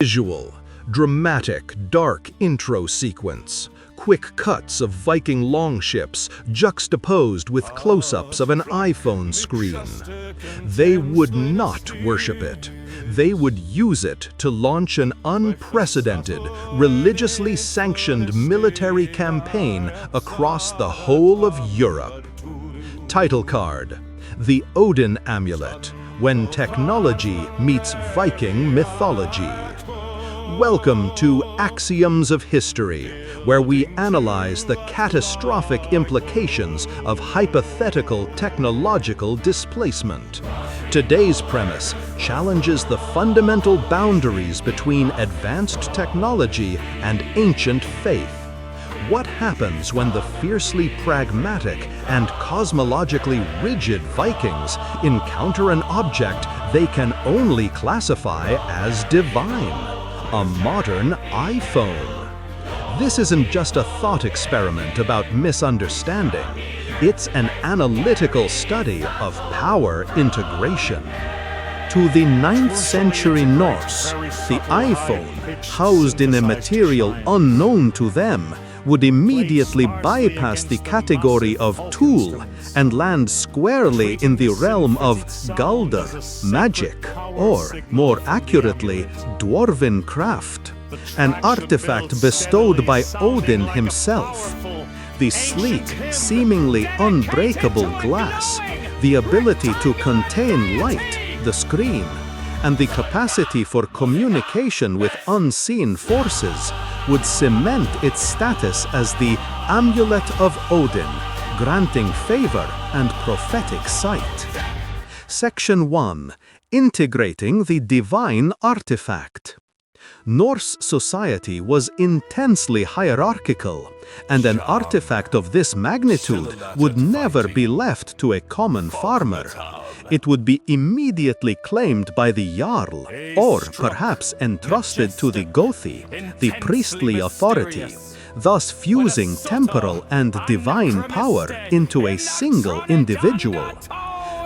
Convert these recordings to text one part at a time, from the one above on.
Visual, dramatic, dark intro sequence. Quick cuts of Viking longships juxtaposed with close-ups of an iPhone screen. They would not worship it. They would use it to launch an unprecedented, religiously sanctioned military campaign across the whole of Europe. Title card: The Odin Amulet, when technology meets Viking mythology. Welcome to Axioms of History, where we analyze the catastrophic implications of hypothetical technological displacement. Today's premise challenges the fundamental boundaries between advanced technology and ancient faith. What happens when the fiercely pragmatic and cosmologically rigid Vikings encounter an object they can only classify as divine? A modern iPhone. This isn't just a thought experiment about misunderstanding. It's an analytical study of power integration. To the 9th century Norse, the iPhone, housed in a material unknown to them, would immediately bypass the category of tool and land squarely in the realm of Galdr, magic, or, more accurately, dwarven craft, an artifact bestowed by Odin himself. The sleek, seemingly unbreakable glass, the ability to contain light, the screen, and the capacity for communication with unseen forces would cement its status as the Amulet of Odin, granting favor and prophetic sight. Section 1. Integrating the divine artifact. Norse society was intensely hierarchical, and an artifact of this magnitude would never be left to a common farmer. It would be immediately claimed by the Jarl, or perhaps entrusted to the Gothi, the priestly authority, thus fusing temporal and divine power into a single individual.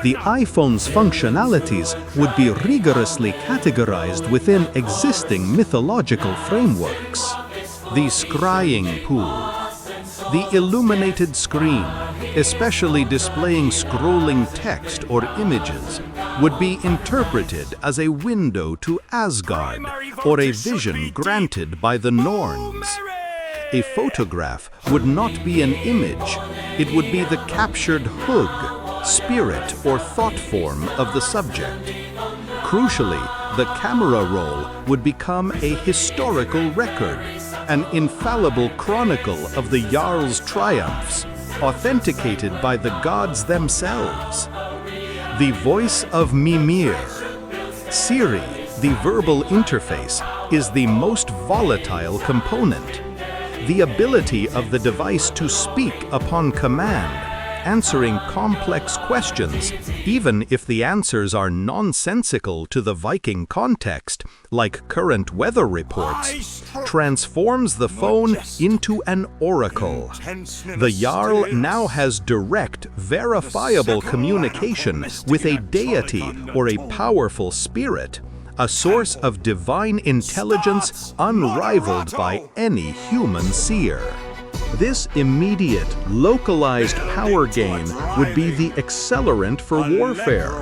The iPhone's functionalities would be rigorously categorized within existing mythological frameworks. The scrying pool. The illuminated screen, especially displaying scrolling text or images, would be interpreted as a window to Asgard or a vision granted by the Norns. A photograph would not be an image, it would be the captured hug, spirit or thought form of the subject. Crucially, the camera roll would become a historical record, an infallible chronicle of the Jarl's triumphs, authenticated by the gods themselves. The voice of Mimir. Siri, the verbal interface, is the most volatile component. The ability of the device to speak upon command, answering complex questions, even if the answers are nonsensical to the Viking context, like current weather reports, transforms the phone into an oracle. The Jarl now has direct, verifiable communication with a deity or a powerful spirit, a source of divine intelligence unrivaled by any human seer. This immediate, localized power gain would be the accelerant for warfare.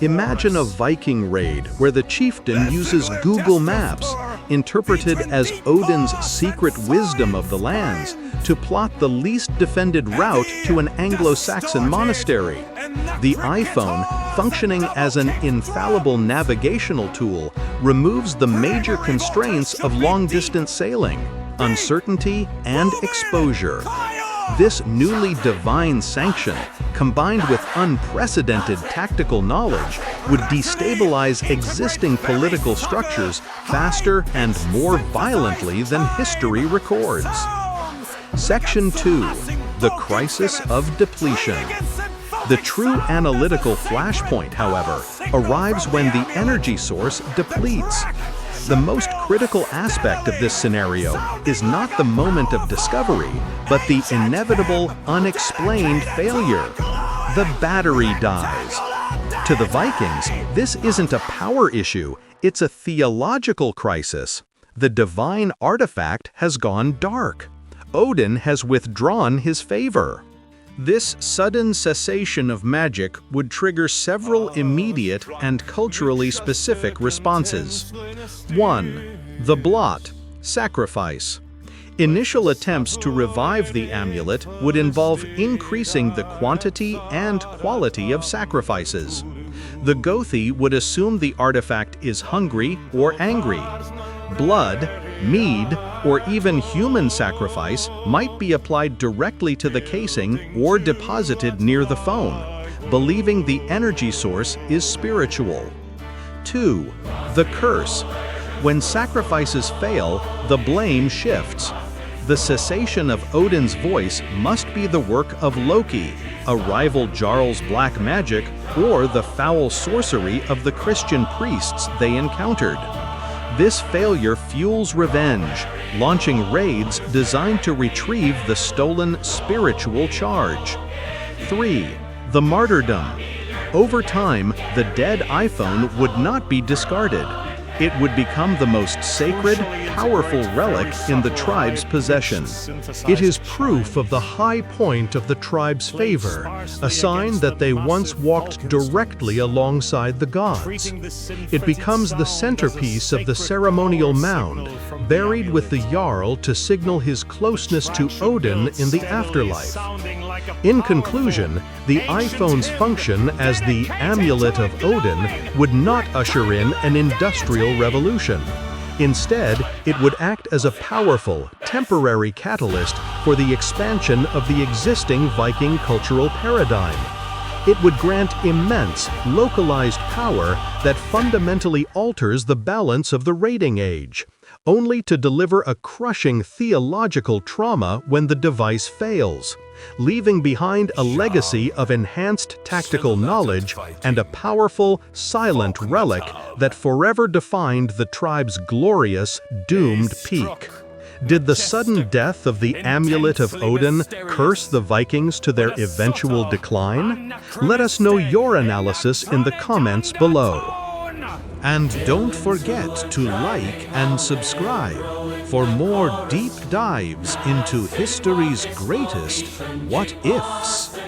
Imagine a Viking raid where the chieftain uses Google Maps, interpreted as Odin's secret wisdom of the lands, to plot the least defended route to an Anglo-Saxon monastery. The iPhone, functioning as an infallible navigational tool, removes the major constraints of long-distance sailing: uncertainty and exposure. This newly divine sanction, combined with unprecedented tactical knowledge, would destabilize existing political structures faster and more violently than history records. Section 2. The Crisis of Depletion. The true analytical flashpoint, however, arrives when the energy source depletes. The most critical aspect of this scenario is not the moment of discovery, but the inevitable, unexplained failure. The battery dies. To the Vikings, this isn't a power issue, it's a theological crisis. The divine artifact has gone dark. Odin has withdrawn his favor. This sudden cessation of magic would trigger several immediate and culturally specific responses. 1. The blot, sacrifice. Initial attempts to revive the amulet would involve increasing the quantity and quality of sacrifices. The Gothi would assume the artifact is hungry or angry. Blood, mead, or even human sacrifice might be applied directly to the casing or deposited near the phone, believing the energy source is spiritual. 2. The curse. When sacrifices fail, the blame shifts. The cessation of Odin's voice must be the work of Loki, a rival Jarl's black magic, or the foul sorcery of the Christian priests they encountered. This failure fuels revenge, launching raids designed to retrieve the stolen spiritual charge. 3. The martyrdom. Over time, the dead iPhone would not be discarded. It would become the most sacred, powerful relic in the tribe's possession. It is proof of the high point of the tribe's favor, a sign that they once walked directly alongside the gods. It becomes the centerpiece of the ceremonial mound, buried with the Jarl to signal his closeness to Odin in the afterlife. In conclusion, the iPhone's function as the Amulet of Odin would not usher in an industrial revolution. Instead, it would act as a powerful, temporary catalyst for the expansion of the existing Viking cultural paradigm. It would grant immense, localized power that fundamentally alters the balance of the raiding age, only to deliver a crushing theological trauma when the device fails, leaving behind a legacy of enhanced tactical knowledge and a powerful, silent relic that forever defined the tribe's glorious, doomed peak. Did the sudden death of the Amulet of Odin curse the Vikings to their eventual decline? Let us know your analysis in the comments below. And don't forget to like and subscribe for more deep dives into history's greatest what-ifs.